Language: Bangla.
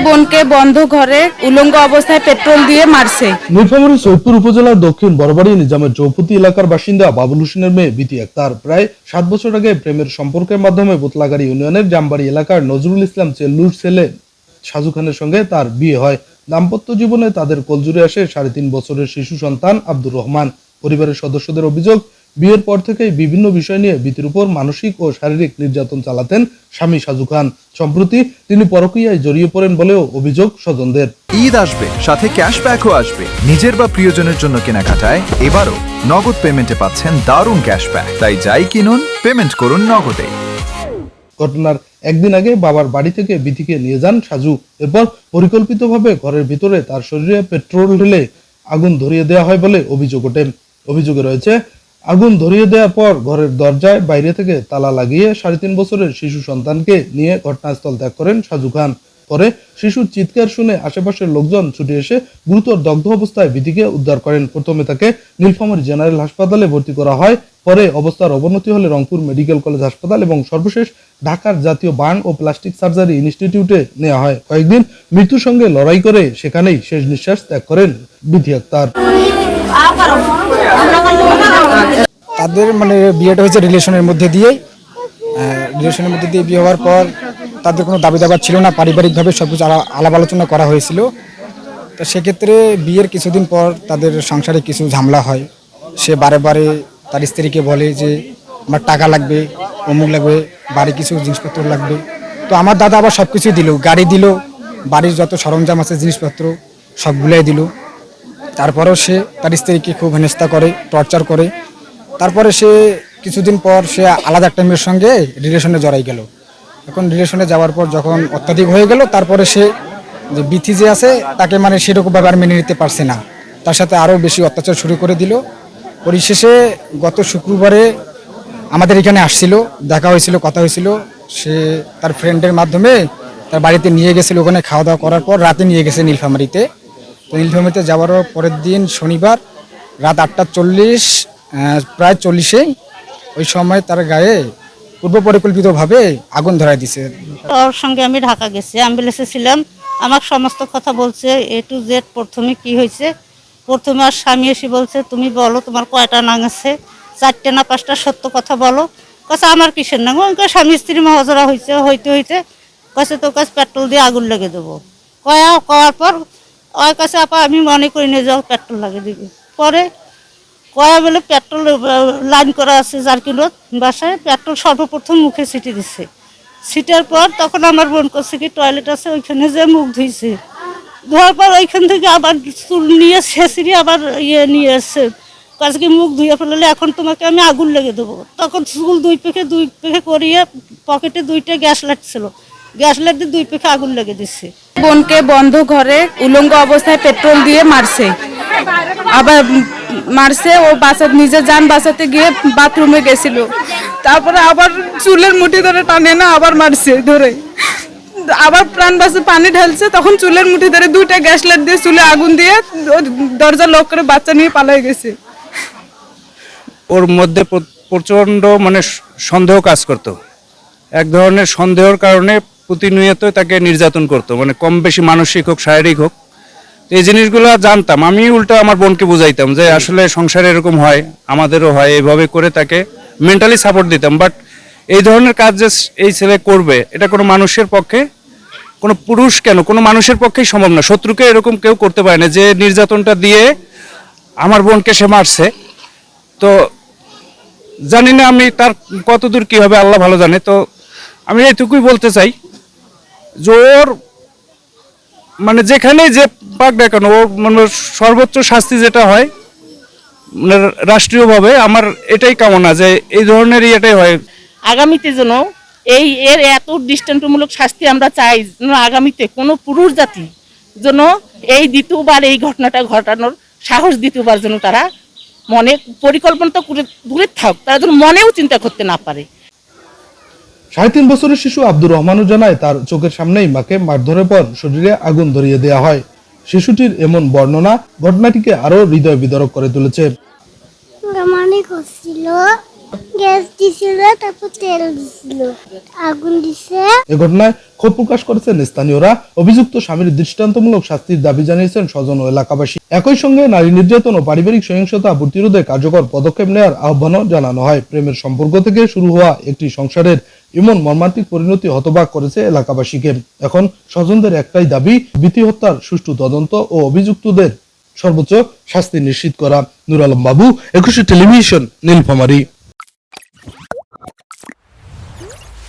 বোনকে বন্ধ ঘরে উলঙ্গ অবস্থায় পেট্রোল দিয়ে মারছে। নীলফামারীর সৈয়দপুর উপজেলার দক্ষিণ বড়বাড়ি নিজামের চৌপতি এলাকার বাসিন্দা বাবুল হোসেনের মেয়ে বিতি আক্তার প্রায় 7 বছর আগে প্রেমের সম্পর্কের মাধ্যমে বোতলাগাড়ি ইউনিয়নের জামবাড়ি এলাকার নজরুল ইসলাম চেল্লুর ছেলে সাজু খানের সঙ্গে তার বিয়ে হয়। দাম্পত্য জীবনে তাদের কোলজুড়ে আসে 3.5 বছরের শিশু সন্তান আব্দুর রহমান। পরিবারের সদস্যদের অভিযোগ, বিয়ের পর থেকেই বিভিন্ন বিষয় নিয়ে বিতির উপর মানসিক ও শারীরিক নির্যাতন চালাতেন স্বামী সাজু খান। সম্প্রতি তিনি পরকীয়ায় জড়িয়ে পড়েন বলেও অভিযোগ স্বজনদের। ঈদ আসবে, সাথে ক্যাশব্যাকও আসবে। নিজের বা প্রিয়জনের জন্য কেনাকাটায় এবারও নগদ পেমেন্টে পাচ্ছেন দারুণ ক্যাশব্যাক। তাই যাই কিনুন, পেমেন্ট করুন নগদে। ঘটনার একদিন আগে বাবার বাড়ি থেকে বিথিকে নিয়ে যান সাজু। এরপর পরিকল্পিতভাবে ঘরের ভিতরে তার শরীরে পেট্রোল ঢেলে আগুন ধরিয়ে দেওয়া হয় বলে অভিযোগ ওঠে। অভিযোগে রয়েছে, আগুন ধরিয়ে দেওয়ার পর ঘরের দরজায় বাইরে থেকে তালা লাগিয়ে 3.5 বছরের শিশু সন্তানকে নিয়ে ঘটনাস্থল ত্যাগ করেন সাজু খান। পরে শিশুর চিৎকার শুনে আশেপাশের লোকজন ছুটে এসে গুরুতর দগ্ধ অবস্থায় বিথিকে উদ্ধার করেন। প্রথমে তাকে নীলফামারী জেনারেল হাসপাতালে ভর্তি করা হয়, পরে অবস্থার অবনতি হলে রংপুর মেডিকেল কলেজ হাসপাতাল এবং সর্বশেষ ঢাকার জাতীয় বার্ন ও প্লাস্টিক সার্জারি ইনস্টিটিউটে নেওয়া হয়। কয়েকদিন মৃত্যুর সঙ্গে লড়াই করে সেখানেই শেষ নিঃশ্বাস ত্যাগ করেন বিথি আক্তার। তাদের বিয়েটা হয়েছে রিলেশনের মধ্যে দিয়ে বিয়ে হওয়ার পর তাদের কোনো দাবি দাবা ছিল না। পারিবারিকভাবে সব কিছু আলাপ আলোচনা করা হয়েছিল। তো সেক্ষেত্রে বিয়ের কিছুদিন পর তাদের সংসারে কিছু ঝামেলা হয়। সে বারে বারে তার স্ত্রীকে বলে যে আমার টাকা লাগবে, অমুক লাগবে, বাড়ি কিছু জিনিসপত্র লাগবে। তো আমার দাদা আবার সব কিছুই দিল, গাড়ি দিল, বাড়ির যত সরঞ্জাম আছে জিনিসপত্র সবগুলাই দিল। তারপরেও সে তার স্ত্রীকে খুব হেনস্থা করে, টর্চার করে। তারপরে সে কিছুদিন পর সে আলাদা একটা মেয়ের সঙ্গে রিলেশনে জড়াই গেল। এখন রিলেশনে যাওয়ার পর যখন অত্যাধিক হয়ে গেল, তারপরে সে যে বিথি যে আছে তাকে সেরকমভাবে আর মেনে নিতে পারছে না। তার সাথে আরও বেশি অত্যাচার শুরু করে দিল। পরিশেষে গত শুক্রবারে আমাদের এখানে আসছিল, দেখা হয়েছিল, কথা হয়েছিল। সে তার ফ্রেন্ডের মাধ্যমে তার বাড়িতে নিয়ে গেছিল। ওখানে খাওয়া দাওয়া করার পর রাতে নিয়ে গেছে নীলফামারীতে। তো নীলফামারীতে যাওয়ার পরের দিন শনিবার রাত 8:40 প্রায় 40-এ ওই সময় তার গায়ে পূর্ব পরিকল্পিতভাবে আগুন ধরায় দিছে। ওর সঙ্গে আমি ঢাকা গেছি, অ্যাম্বুলেন্সে ছিলাম। আমার সমস্ত কথা বলছে, A to Z। প্রথমে কি হয়েছে, প্রথমে আর স্বামী এসে বলছে, তুমি বলো তোমার কয়টা নাং আছে, 4টে না 5টা, সত্য কথা বলো। কাছে আমার কিসের নাং? ওই স্বামী স্ত্রী মহাজরা হইতে কাছে তোর কাছে পেট্রোল দিয়ে আগুন লেগে দেবো। কয়ার পর ওর কাছে আপা আমি মনে করি নিয়ে যাও, পেট্রোল লাগিয়ে দিবি। পরে কয়া বলে পেট্রোল লাইন করা আছে জারকিলোত বাসায়, পেট্রোল সর্বপ্রথম মুখে ছিটে দিচ্ছে। ছিটার পর তখন আমার বোন করছে কি টয়লেট আছে, ওইখানে যে মুখ ধুইছে। ধোয়ার পর ওইখান থেকে আবার চুল নিয়ে ছেঁচড়ি আবার নিয়ে এসছে। কাছে কি মুখ ধুয়ে ফেললে এখন তোমাকে আমি আগুন লেগে দেবো। তখন চুল দুই পেখে করিয়ে পকেটে 2টা গ্যাস লাইট ছিল, গ্যাস লাইট দিয়ে 2 পেখে আগুন লেগে দিচ্ছে। বোনকে বন্ধ ঘরে উলঙ্গ অবস্থায় পেট্রোল দিয়ে মারছে। আবার মারছে, ও নিজের যান বাঁচাতে গিয়ে বাথরুমে গেছিল। তারপরে আবার চুলের মুঠি ধরে টানে না, আবার মারছে ধরে, আবার প্রাণ বাঁচে পানি ঢালছে। তখন চুলের মুঠি ধরে 2টা গ্যাস লাইট দিয়ে চুলে আগুন দিয়ে দরজা লক করে বাচ্চা নিয়ে পালাই গেছে। ওর মধ্যে প্রচণ্ড সন্দেহ কাজ করতো। এক ধরনের সন্দেহের কারণে প্রতিনিয়ত তাকে নির্যাতন করতো, কম বেশি মানসিক হোক শারীরিক হোক। এই জিনিসগুলো জানতাম, আমি উল্টো আমার বোনকে বুঝাইতাম যে আসলে সংসারে এরকম হয়, আমাদেরও হয়, এইভাবে করে তাকে মেন্টালি সাপোর্ট দিতাম। বাট এই ধরনের কাজ যে এই ছেলে করবে, এটা কোনো মানুষের পক্ষে, কোনো পুরুষ কেন, কোনো মানুষের পক্ষেই সম্ভব না। শত্রুকে এরকম কেউ করতে পারে না যে নির্যাতনটা দিয়ে আমার বোনকে সে মারছে। তো জানি না আমি তার কতদূর কী হবে, আল্লাহ ভালো জানে। তো আমি এইটুকুই বলতে চাই যে ওর যেখানে যে পাক না কেন, ওর সর্বোচ্চ শাস্তি যেটা হয় রাষ্ট্রীয়ভাবে, আমার এটাই কামনা যে এই ধরনের এটাই হয়। আগামীতে যেন এর এত দৃষ্টান্তমূলক শাস্তি আমরা চাই, যেন আগামীতে কোনো পুরুষ জাতি যেন এই দ্বিতীয়বার এই ঘটনাটা ঘটানোর সাহস, দ্বিতীয়বার যেন তারা মনে পরিকল্পনা তো করে দূরে থাক, তারা যেন মনেও চিন্তা করতে না পারে। 3.5 বছরের শিশু আব্দুর রহমানও জানায়, তার চোখের সামনেই মাকে মারধরের পর শরীরে আগুন ধরিয়ে দেওয়া হয়। শিশুটির এমন বর্ণনা ঘটনাটিকে আরো হৃদয় বিদারক করে তুলেছে। গ্যাস দিছিল, তারপর তেল দিছিল, আগুন দিছে। এ ঘটনায় ক্ষোভ প্রকাশ করেছেন স্থানীয়রা। অভিযুক্ত স্বামীর দৃষ্টান্তমূলক শাস্তির দাবি জানিয়েছেন স্বজন ও এলাকাবাসী। একই সঙ্গে নারী নির্যাতন ও পারিবারিক সহিংসতা প্রতিরোধে কার্যকর পদক্ষেপ নেওয়ার আহ্বানও জানানো হয়। প্রেমের সম্পর্ক থেকে শুরু হওয়া একটি সংসারের এমন মর্মান্তিক পরিণতি হতবাক করেছে এলাকাবাসীকে। এখন স্বজনদের একটাই দাবি, বিথী হত্যার সুষ্ঠু তদন্ত ও অভিযুক্তদের সর্বোচ্চ শাস্তি নিশ্চিত করা। নূর আলম বাবু, 21 টেলিভিশন, নীলফামারী।